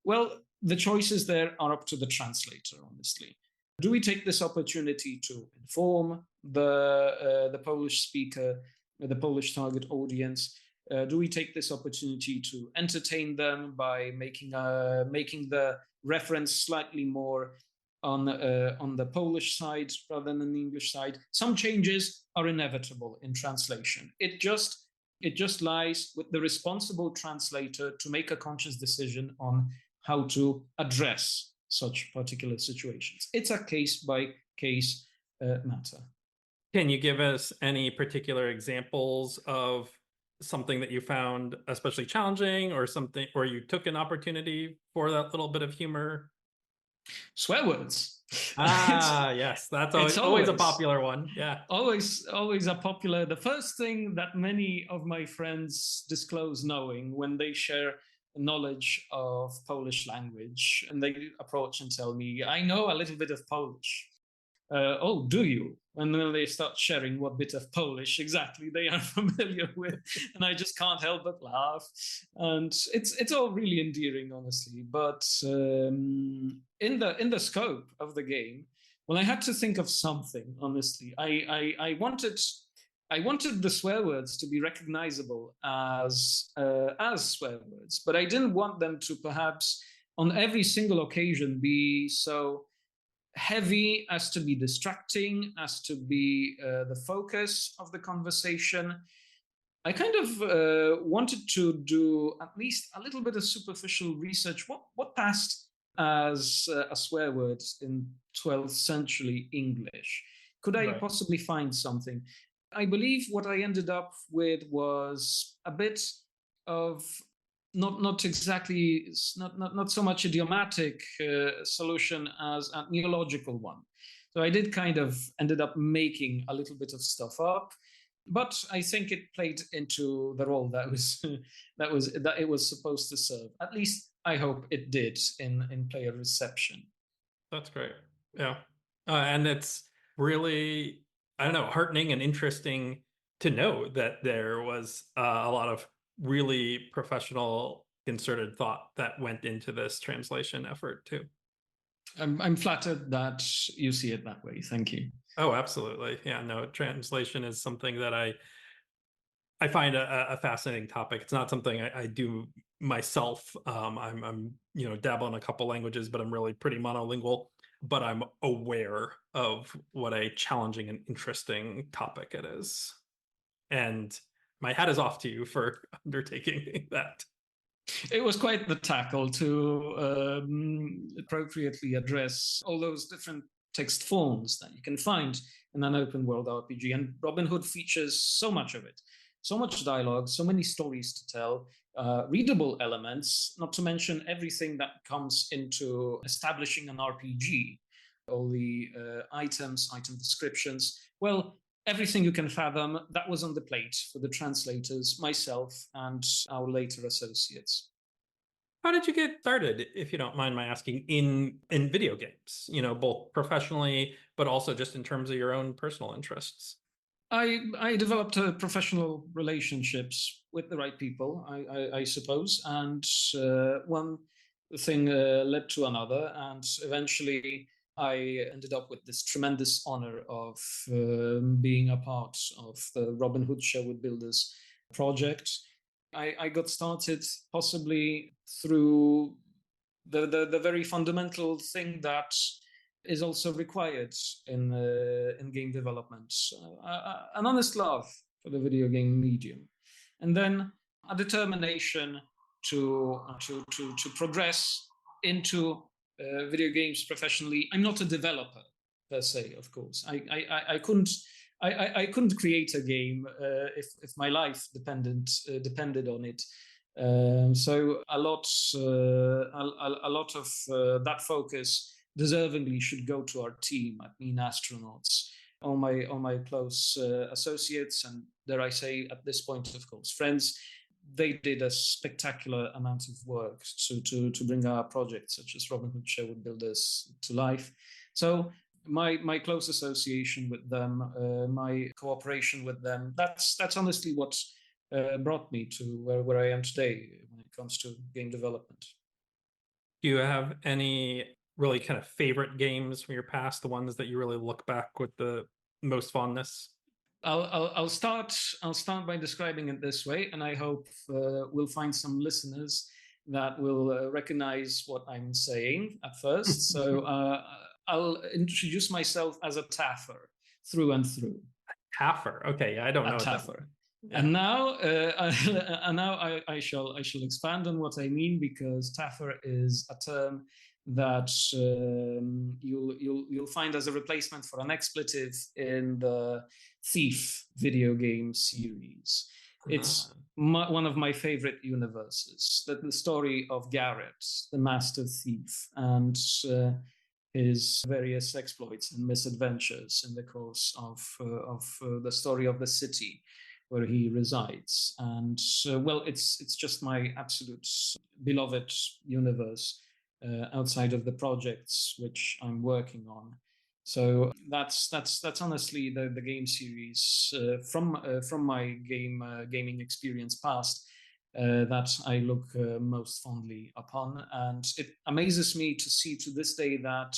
Well, the choices there are up to the translator, honestly. Do we take this opportunity to inform the Polish speaker, the Polish target audience? Do we take this opportunity to entertain them by making the reference slightly more on the Polish side rather than the English side? Some changes are inevitable in translation. It just lies with the responsible translator to make a conscious decision on how to address such particular situations. It's a case-by-case matter. Can you give us any particular examples of something that you found especially challenging, or something where you took an opportunity for that little bit of humor? Swear words. Yes, that's always a popular one. Yeah. Always a popular. The first thing that many of my friends disclose knowing when they share knowledge of Polish language, and they approach and tell me, I know a little bit of Polish. Oh, do you? And then they start sharing what bit of Polish exactly they are familiar with, and I just can't help but laugh. And it's all really endearing, honestly. But in the scope of the game, well, I had to think of something. Honestly, I wanted the swear words to be recognizable as swear words, but I didn't want them to perhaps on every single occasion be so heavy as to be distracting, as to be the focus of the conversation. I kind of wanted to do at least a little bit of superficial research. What passed as a swear word in 12th century English? Could I possibly find something? I believe what I ended up with was a bit of not exactly not so much idiomatic solution as a neological one. So I did kind of ended up making a little bit of stuff up, but I think it played into the role that it was supposed to serve. At least I hope it did in player reception. That's great. Yeah, and it's really, I don't know, heartening and interesting to know that there was a lot of really professional concerted thought that went into this translation effort too. I'm flattered that you see it that way. Thank you. Oh, absolutely. Yeah, no, translation is something that I find a fascinating topic. It's not something I do myself. I'm dabble in a couple languages, but I'm really pretty monolingual. But I'm aware of what a challenging and interesting topic it is. And my hat is off to you for undertaking that. It was quite the tackle to appropriately address all those different text forms that you can find in an open world RPG. And Robin Hood features so much of it, so much dialogue, so many stories to tell, readable elements, not to mention everything that comes into establishing an RPG, all the item descriptions. Well, everything you can fathom, that was on the plate for the translators, myself, and our later associates. How did you get started, if you don't mind my asking, in video games? Both professionally, but also just in terms of your own personal interests. I developed professional relationships with the right people, I suppose, and one thing led to another, and eventually I ended up with this tremendous honor of being a part of the Robin Hood Sherwood Builders project. I got started possibly through the very fundamental thing that is also required in game development, an honest love for the video game medium, and then a determination to progress into video games professionally. I'm not a developer per se, of course. I couldn't create a game if my life depended on it. So a lot of that focus deservingly should go to our team at Mean Astronauts, all my close associates, and dare I say, at this point, of course, friends. They did a spectacular amount of work to bring our projects such as Robin Hood Sherwood Builders to life. So my close association with them, my cooperation with them, that's honestly what brought me to where I am today when it comes to game development. Do you have any really kind of favorite games from your past, the ones that you really look back with the most fondness? I'll start by describing it this way, and I hope we'll find some listeners that will recognize what I'm saying at first. So I'll introduce myself as a taffer through and through. Taffer, okay, I don't know. Taffer. Yeah. And now, I shall expand on what I mean, because taffer is a term that you'll find as a replacement for an expletive in the Thief video game series. It's one of my favorite universes, the story of Garrett, the master thief, and his various exploits and misadventures in the course of the story of the city where he resides. And well, it's just my absolute beloved universe outside of the projects which I'm working on. So that's honestly the game series from my gaming experience past that I look most fondly upon. And it amazes me to see to this day that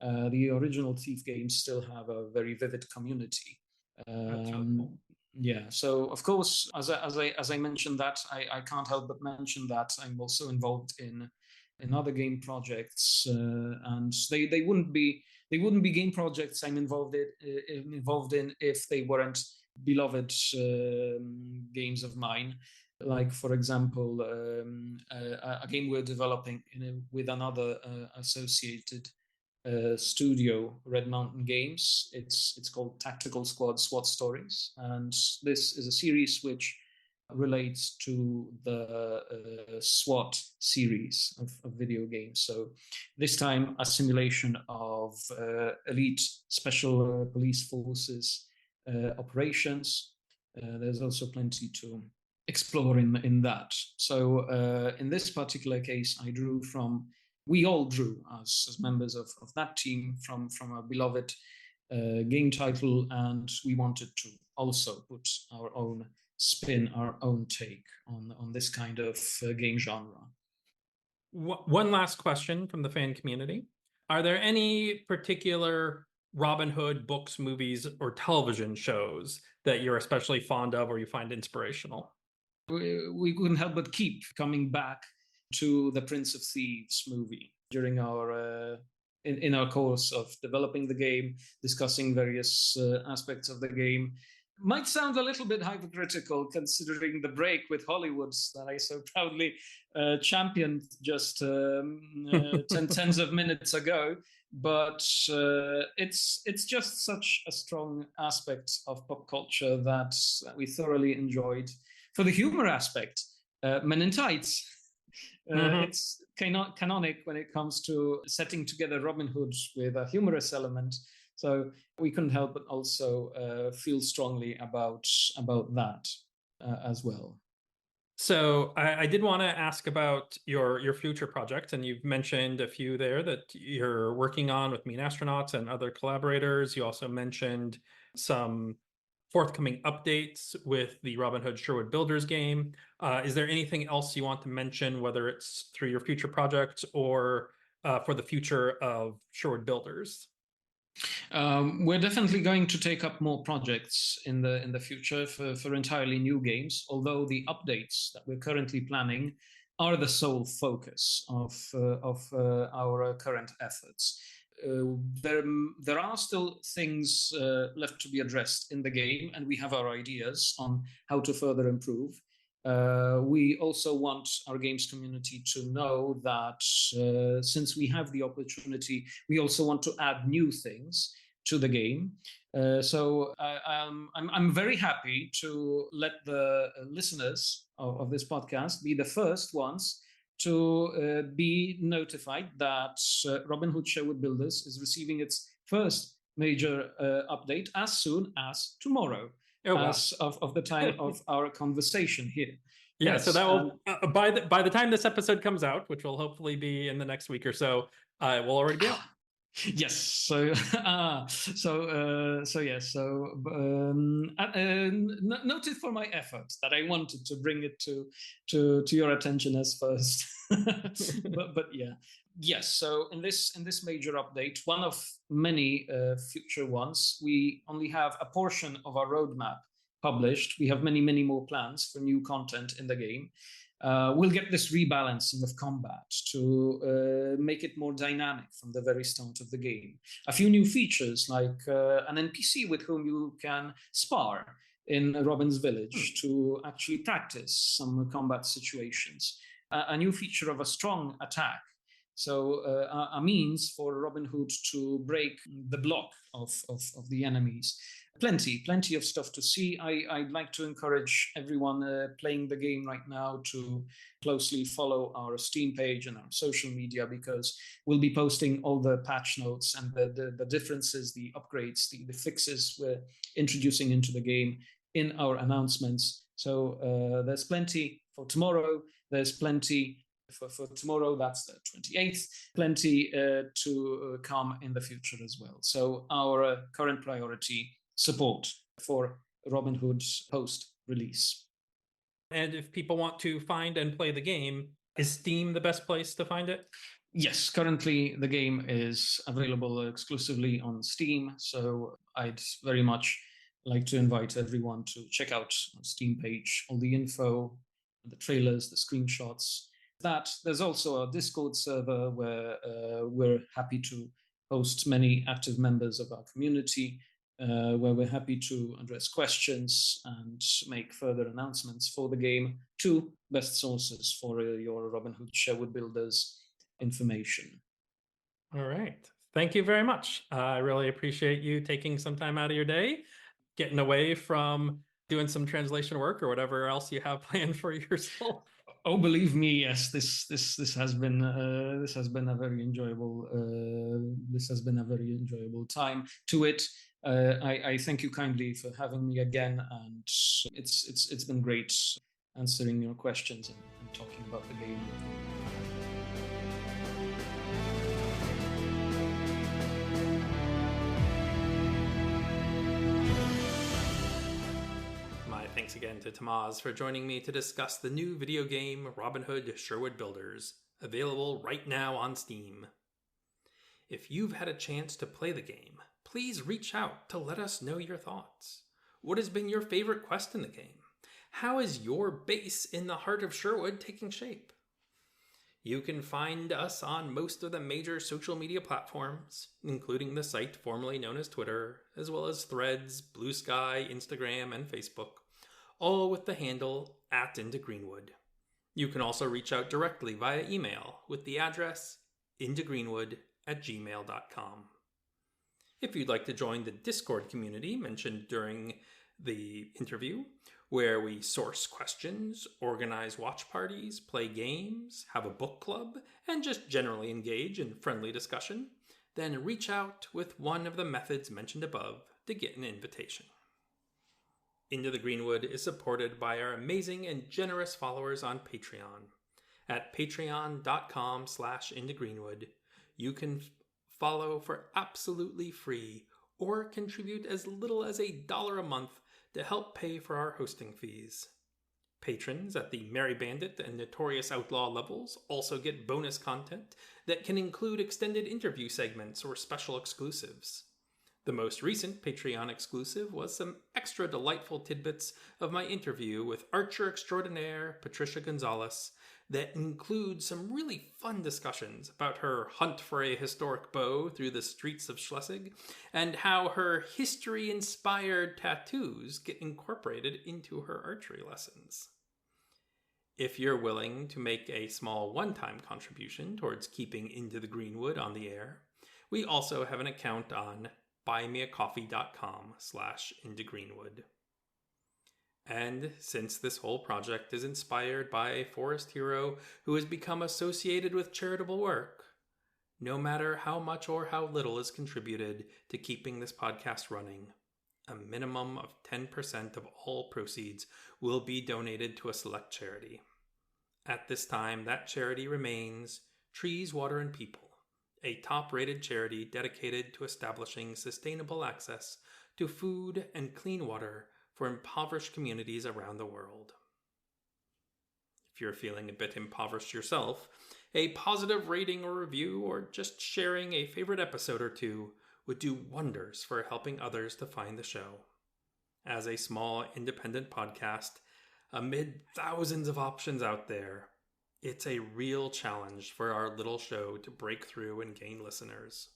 the original Thief games still have a very vivid community. That's really cool. Yeah, so of course, as I mentioned that, I can't help but mention that I'm also involved in other game projects, and they wouldn't be game projects I'm involved in if they weren't beloved games of mine. Like, for example, a game we're developing with another associated studio, Red Mountain Games. It's called Tactical Squad SWAT Stories, and this is a series which relates to the SWAT series of video games. So this time a simulation of elite special police forces operations. There's also plenty to explore in that. So in this particular case, we all drew as members of that team from a beloved game title, and we wanted to also put our own spin, our own take on this kind of game genre. One last question from the fan community. Are there any particular Robin Hood books, movies, or television shows that you're especially fond of or you find inspirational? We couldn't help but keep coming back to the Prince of Thieves movie during our in our course of developing the game, discussing various aspects of the game. Might sound a little bit hypocritical considering the break with Hollywood that I so proudly championed just tens of minutes ago. But it's just such a strong aspect of pop culture that we thoroughly enjoyed. For the humor aspect, Men in Tights. It's canonic when it comes to setting together Robin Hood with a humorous element. So we couldn't help but also feel strongly about that as well. So I did want to ask about your future projects, and you've mentioned a few there that you're working on with Mean Astronauts and other collaborators. You also mentioned some forthcoming updates with the Robin Hood Sherwood Builders game. Is there anything else you want to mention, whether it's through your future projects or for the future of Sherwood Builders? We're definitely going to take up more projects in the future for entirely new games, although the updates that we're currently planning are the sole focus of our current efforts. There are still things left to be addressed in the game, and we have our ideas on how to further improve. We also want our games community to know that since we have the opportunity, we also want to add new things to the game. So I'm very happy to let the listeners of this podcast be the first ones to be notified that Robin Hood Sherwood Builders is receiving its first major update as soon as tomorrow. Oh, wow. As of the time of our conversation here. Yeah, yes, so that will by the time this episode comes out, which will hopefully be in the next week or so, it will already be out. Yes. So yes. So noted for my efforts that I wanted to bring it to your attention as first. but yeah. Yes, so in this major update, one of many future ones, we only have a portion of our roadmap published. We have many more plans for new content in the game. We'll get this rebalancing of combat to make it more dynamic from the very start of the game. A few new features like an NPC with whom you can spar in Robin's village to actually practice some combat situations. A new feature of a strong attack. So a means for Robin Hood to break the block of the enemies. plenty of stuff to see. I'd like to encourage everyone playing the game right now to closely follow our Steam page and our social media, because we'll be posting all the patch notes and the differences, the upgrades, the fixes we're introducing into the game in our announcements. So there's plenty for tomorrow. There's plenty for tomorrow, that's the 28th, plenty to come in the future as well. So our current priority, support for Robin Hood's post-release. And if people want to find and play the game, is Steam the best place to find it? Yes, currently the game is available exclusively on Steam, so I'd very much like to invite everyone to check out our Steam page, all the info, the trailers, the screenshots. There's also a Discord server where we're happy to host many active members of our community, where we're happy to address questions and make further announcements for the game. Two best sources for your Robin Hood Sherwood Builders information. All right. Thank you very much. I really appreciate you taking some time out of your day, getting away from doing some translation work or whatever else you have planned for yourself. Oh, believe me, yes. This has been a very enjoyable time to it. I thank you kindly for having me again, and it's been great answering your questions and talking about the game. Thanks again to Tomasz for joining me to discuss the new video game Robin Hood Sherwood Builders, available right now on Steam. If you've had a chance to play the game, please reach out to let us know your thoughts. What has been your favorite quest in the game? How is your base in the heart of Sherwood taking shape? You can find us on most of the major social media platforms, including the site formerly known as Twitter, as well as Threads, Blue Sky, Instagram, and Facebook, all with the handle @IntoGreenwood. You can also reach out directly via email with the address intogreenwood@gmail.com. If you'd like to join the Discord community mentioned during the interview, where we source questions, organize watch parties, play games, have a book club, and just generally engage in friendly discussion, then reach out with one of the methods mentioned above to get an invitation. Into the Greenwood is supported by our amazing and generous followers on Patreon. At patreon.com/intogreenwood, you can follow for absolutely free or contribute as little as $1 a month to help pay for our hosting fees. Patrons at the Merry Bandit and Notorious Outlaw levels also get bonus content that can include extended interview segments or special exclusives. The most recent Patreon exclusive was some extra delightful tidbits of my interview with archer extraordinaire Patricia Gonzalez that include some really fun discussions about her hunt for a historic bow through the streets of Schleswig and how her history-inspired tattoos get incorporated into her archery lessons. If you're willing to make a small one-time contribution towards keeping Into the Greenwood on the air, we also have an account on buymeacoffee.com/intogreenwood. And since this whole project is inspired by a forest hero who has become associated with charitable work, no matter how much or how little is contributed to keeping this podcast running, a minimum of 10% of all proceeds will be donated to a select charity. At this time, that charity remains Trees, Water, and People, a top-rated charity dedicated to establishing sustainable access to food and clean water for impoverished communities around the world. If you're feeling a bit impoverished yourself, a positive rating or review or just sharing a favorite episode or two would do wonders for helping others to find the show. As a small independent podcast, amid thousands of options out there, it's a real challenge for our little show to break through and gain listeners.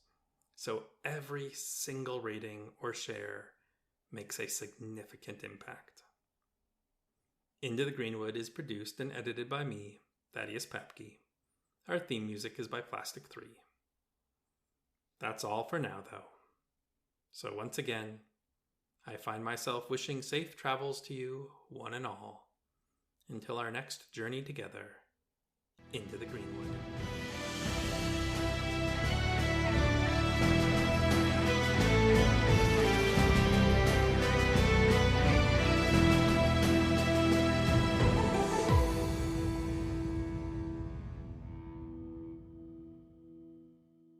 So every single rating or share makes a significant impact. Into the Greenwood is produced and edited by me, Thaddeus Papke. Our theme music is by Plastic 3. That's all for now, though. So once again, I find myself wishing safe travels to you, one and all, until our next journey together into the Greenwood.